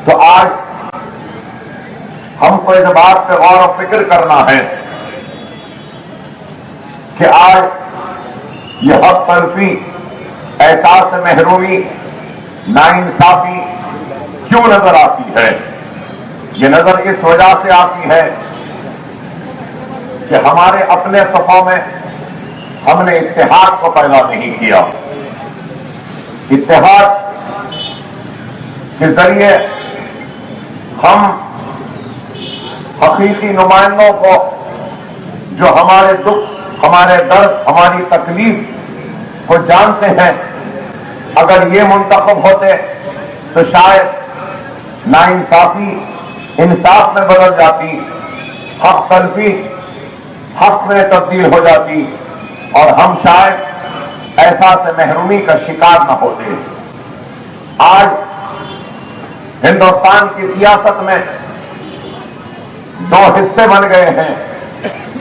तो आज हमको इस बात पे गौर और फिक्र करना है कि आज यह हक तलफी, एहसास महरूमी, नाइंसाफी क्यों नजर आती है। ये नजर इस वजह से आती है कि हमारे अपने सफों में हमने इत्तेहाद को पैदा नहीं किया। इत्तेहाद के जरिए हम हकीकी नुमाइंदों को जो हमारे दुख, हमारे दर्द, हमारी तकलीफ को जानते हैं, अगर ये मुंतखब होते तो शायद नाइंसाफी इंसाफ में बदल जाती, हक तलफी हक में तब्दील हो जाती और हम शायद एहसास महरूमी का शिकार न होते। आज हिंदुस्तान की सियासत में दो हिस्से बन गए हैं।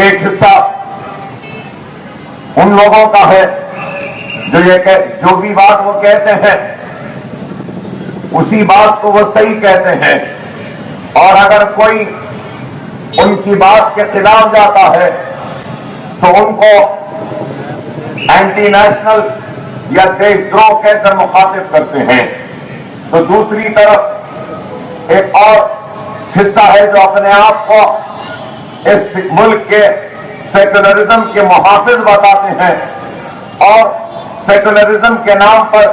एक हिस्सा उन लोगों का है जो भी बात वो कहते हैं उसी बात को वो सही कहते हैं, और अगर कोई उनकी बात के खिलाफ जाता है तो उनको एंटी नेशनल या देशद्रोह कहकर मुखातिब करते हैं। तो दूसरी तरफ एक और हिस्सा है जो अपने आप को इस मुल्क के सेकुलरिज्म के मुहाफिज बताते हैं और सेकुलरिज्म के नाम पर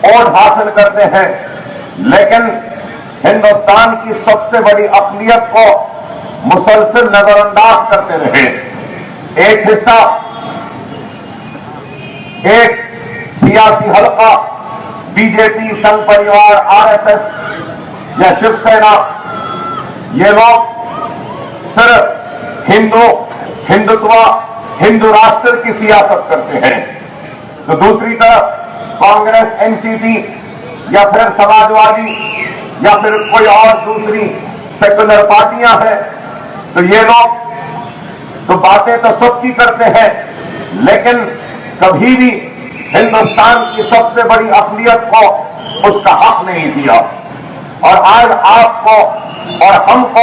वोट हासिल करते हैं, लेकिन हिंदुस्तान की सबसे बड़ी अक़लियत को मुसलसल नजरअंदाज करते रहे। एक हिस्सा, एक सियासी हल्का बीजेपी, संघ परिवार, आरएसएस या शिवसेना, ये लोग सिर्फ हिंदुत्व, हिंदू राष्ट्र की सियासत करते हैं। तो दूसरी तरफ कांग्रेस, एनसीपी या फिर समाजवादी या फिर कोई और दूसरी सेकुलर पार्टियां हैं, तो ये लोग तो बातें तो सबकी करते हैं, लेकिन कभी भी हिंदुस्तान की सबसे बड़ी अक़लियत को उसका हक नहीं दिया। और आज आपको और हमको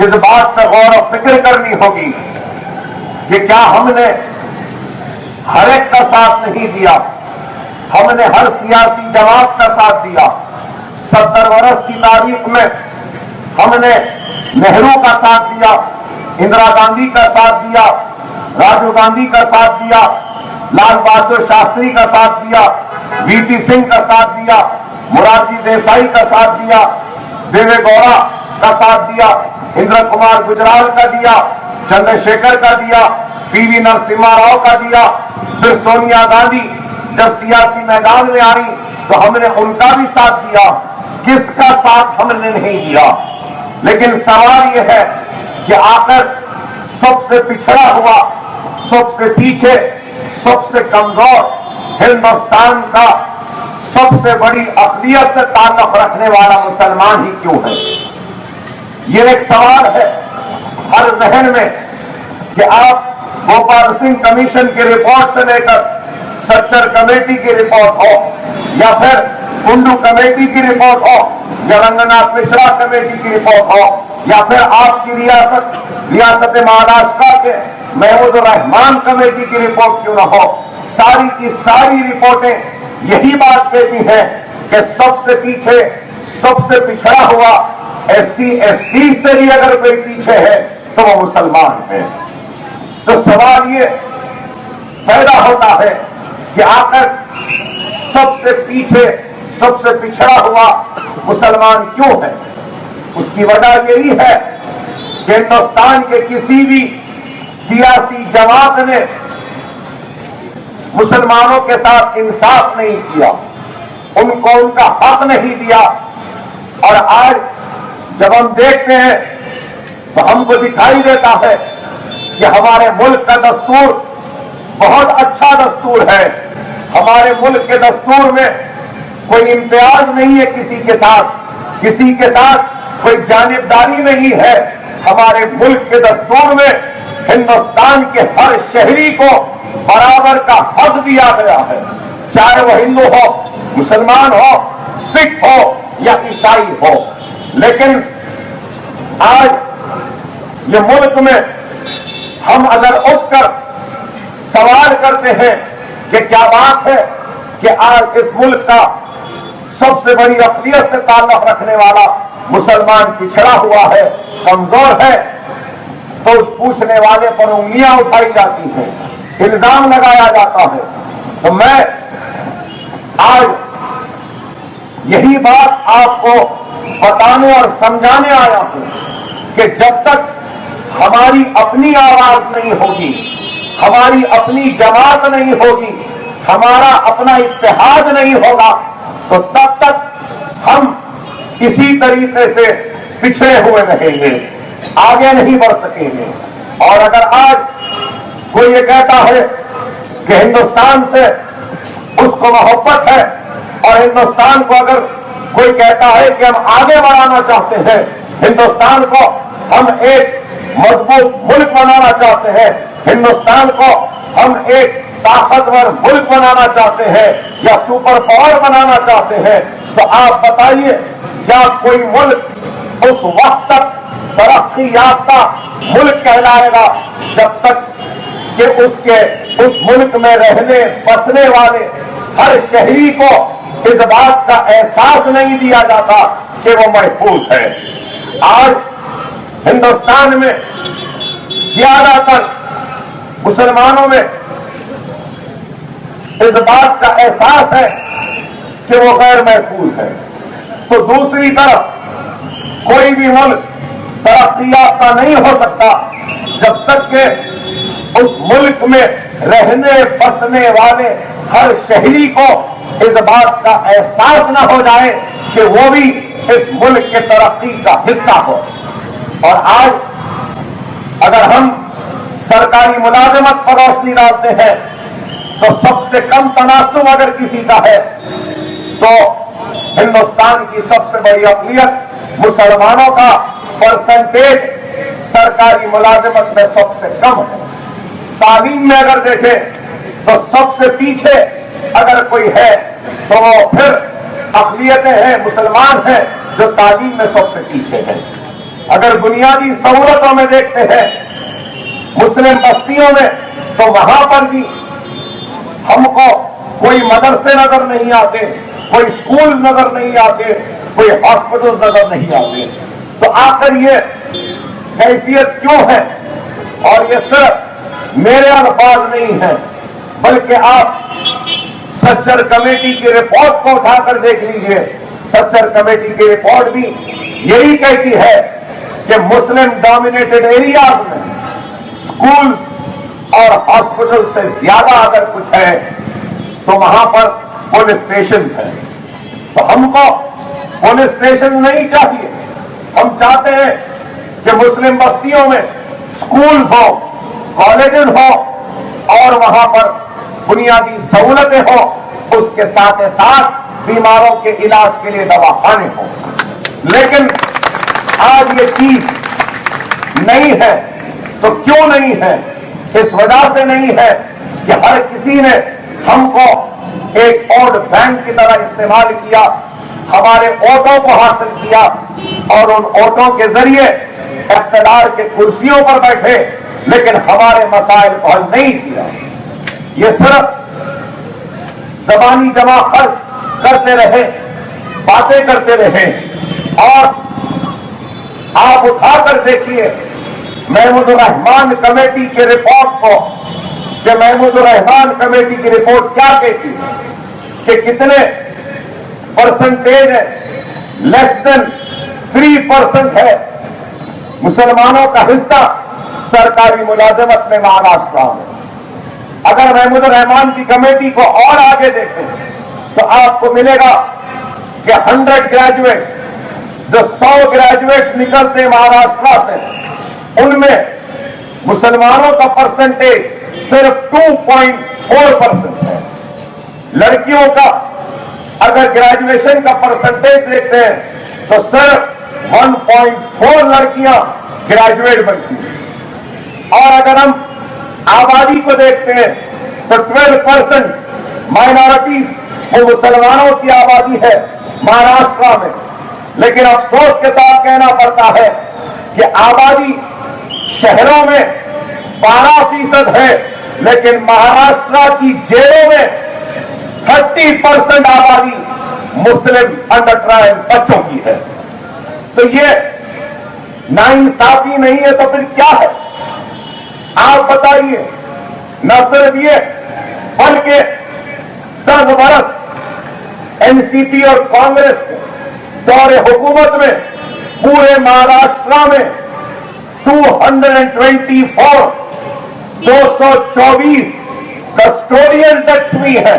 इस बात पर गौर और फिक्र करनी होगी कि क्या हमने हर एक का साथ नहीं दिया, हमने हर सियासी जमात का साथ दिया। 70 वर्ष की तारीख में हमने नेहरू का साथ दिया, इंदिरा गांधी का साथ दिया, राजीव गांधी का साथ दिया, लाल बहादुर शास्त्री का साथ दिया, वीपी सिंह का साथ दिया, मोरारजी देसाई का साथ दिया, देवे गौड़ा का साथ दिया, इंद्र कुमार गुजराल का दिया, चंद्रशेखर का दिया, पीवी नरसिम्हा राव का दिया। फिर सोनिया गांधी जब सियासी मैदान में आई तो हमने उनका भी साथ दिया। किसका साथ हमने नहीं दिया? लेकिन सवाल यह है कि आखिर सबसे पिछड़ा हुआ, सबसे पीछे, सबसे कमजोर हिंदुस्तान का सबसे बड़ी अक़लियत से ताल्लुक रखने वाला मुसलमान ही क्यों है? ये एक सवाल है हर जहन में कि आप गोपाल सिंह कमीशन की रिपोर्ट से लेकर सच्चर कमेटी की रिपोर्ट हो या फिर कुंडू कमेटी की रिपोर्ट हो या रंगनाथ मिश्रा कमेटी की रिपोर्ट हो या फिर आपकी रियासत महाराष्ट्र के महमूद रहमान कमेटी की रिपोर्ट क्यों न हो, सारी की सारी रिपोर्टें यही बात कहती हैं कि सबसे पीछे, सबसे पिछड़ा हुआ SC ST से भी अगर कोई पीछे है तो वो मुसलमान है। तो सवाल ये पैदा होता है कि आखिर सबसे पीछे, सबसे पिछड़ा हुआ मुसलमान क्यों है? उसकी वजह यही है कि हिंदुस्तान के किसी भी सियासी जमात ने मुसलमानों के साथ इंसाफ नहीं किया, उनको उनका हक नहीं दिया। और आज जब हम देखते हैं तो हमको दिखाई देता है कि हमारे मुल्क का दस्तूर बहुत अच्छा दस्तूर है। हमारे मुल्क के दस्तूर में कोई इम्तियाज नहीं है किसी के साथ कोई जानिबदारी नहीं है। हमारे मुल्क के दस्तूर में हिंदुस्तान के हर शहरी को बराबर का हक दिया गया है। चाहे वो हिंदू हो, मुसलमान हो, सिख हो या ईसाई हो। लेकिन आज ये मुल्क में हम अगर उठकर सवाल करते हैं कि क्या बात है कि आज इस मुल्क का सबसे बड़ी अक़लियत से ताल्लुक रखने वाला मुसलमान पिछड़ा हुआ है, कमजोर है, तो उस पूछने वाले पर उंगलियां उठाई जाती हैं, इल्जाम लगाया जाता है। तो मैं आज यही बात आपको बताने और समझाने आया हूं कि जब तक हमारी अपनी आवाज नहीं होगी, हमारी अपनी जमात नहीं होगी, हमारा अपना इत्तेहाद नहीं होगा, तो तब तक हम इसी तरीके से पिछड़े हुए रहेंगे, आगे नहीं बढ़ सकेंगे। और अगर आज कोई ये कहता है कि हिंदुस्तान से उसको मोहब्बत है और हिंदुस्तान को अगर कोई कहता है कि हम आगे बढ़ाना चाहते हैं, हिंदुस्तान को हम एक मजबूत मुल्क बनाना चाहते हैं, हिंदुस्तान को हम एक ताकतवर मुल्क बनाना चाहते हैं या सुपर पावर बनाना चाहते हैं, तो आप बताइए क्या कोई मुल्क उस वक्त तक तरक्की याफ्ता मुल्क कहलाएगा जब तक कि उस मुल्क में रहने बसने वाले हर शहरी को इस बात का एहसास नहीं दिया जाता कि वो महफूज है। आज हिंदुस्तान में ज्यादातर मुसलमानों में इस बात का एहसास है कि वो गैर महफूज है, तो दूसरी तरफ कोई भी मुल्क तरक्की याफ्ता नहीं हो सकता जब तक कि उस मुल्क में रहने बसने वाले हर शहरी को इस बात का एहसास न हो जाए कि वो भी इस मुल्क के तरक्की का हिस्सा हो। और आज अगर हम सरकारी मुलाजमत पर रोशनी डालते हैं तो सबसे कम तनासुब अगर किसी का है तो हिंदुस्तान की सबसे बड़ी अक़लियत मुसलमानों का परसेंटेज सरकारी मुलाजमत में सबसे कम है। तालीम में अगर देखें तो सबसे पीछे अगर कोई है तो वो फिर अक़लियतें हैं, मुसलमान हैं जो तालीम में सबसे पीछे हैं। अगर बुनियादी सहूलतों में देखते हैं मुस्लिम बस्तियों में तो वहां पर भी हमको कोई मदरसे नजर नहीं आते, कोई स्कूल नजर नहीं आते, कोई हॉस्पिटल नजर नहीं आते। तो आखिर ये कैफियत क्यों है? और ये सिर्फ मेरे अल्फाज नहीं है बल्कि आप सच्चर कमेटी की रिपोर्ट को उठाकर देख लीजिए। सच्चर कमेटी की रिपोर्ट भी यही कहती है कि मुस्लिम डोमिनेटेड एरियाज में स्कूल और हॉस्पिटल से ज्यादा अगर कुछ है तो वहां पर पुलिस स्टेशन है। तो हमको पुलिस स्टेशन नहीं चाहिए, हम चाहते हैं कि मुस्लिम बस्तियों में स्कूल हो, कॉलेजेस हो और वहां पर बुनियादी सहूलतें हो, उसके साथ साथ बीमारों के इलाज के लिए दवाखाने हो। लेकिन आज ये चीज नहीं है। तो क्यों नहीं है? इस वजह से नहीं है कि हर किसी ने हमको एक वोट बैंक की तरह इस्तेमाल किया, हमारे वोटों को हासिल किया और उन वोटों के जरिए इक़्तिदार के कुर्सियों पर बैठे, लेकिन हमारे मसाइल को हल नहीं किया। ये सिर्फ ज़बानी जमा खर्च करते रहे, बातें करते रहे। और आप उठाकर देखिए महमूदुर रहमान कमेटी की रिपोर्ट को कि महमूदुर रहमान कमेटी की रिपोर्ट क्या कहती कि कितने परसेंटेज है, लेस देन 3% है मुसलमानों का हिस्सा सरकारी मुलाजमत में महाराष्ट्र में। अगर महमूदुर रहमान की कमेटी को और आगे देखें तो आपको मिलेगा कि 100 ग्रेजुएट्स, जो 100 ग्रेजुएट्स निकलते महाराष्ट्र से, उनमें मुसलमानों का परसेंटेज सिर्फ 2.4% है। लड़कियों का अगर ग्रेजुएशन का परसेंटेज देखते हैं तो सिर्फ 1.4 लड़कियां ग्रेजुएट बनती हैं। और अगर हम आबादी को देखते हैं तो 12% माइनॉरिटी वो मुसलमानों की आबादी है महाराष्ट्र में, लेकिन अफसोस के साथ कहना पड़ता है कि आबादी शहरों में 12% है, लेकिन महाराष्ट्र की जेलों में 30% आबादी मुस्लिम अंडर ट्रायल बच्चों की है। तो ये नाइंसाफी नहीं है तो फिर क्या है? आप बताइए। न सिर्फ ये बल्कि 10 वर्ष एनसीपी और कांग्रेस के दौरे हुकूमत में पूरे महाराष्ट्र में 224 कस्टोडियल डेथ्स हुई है।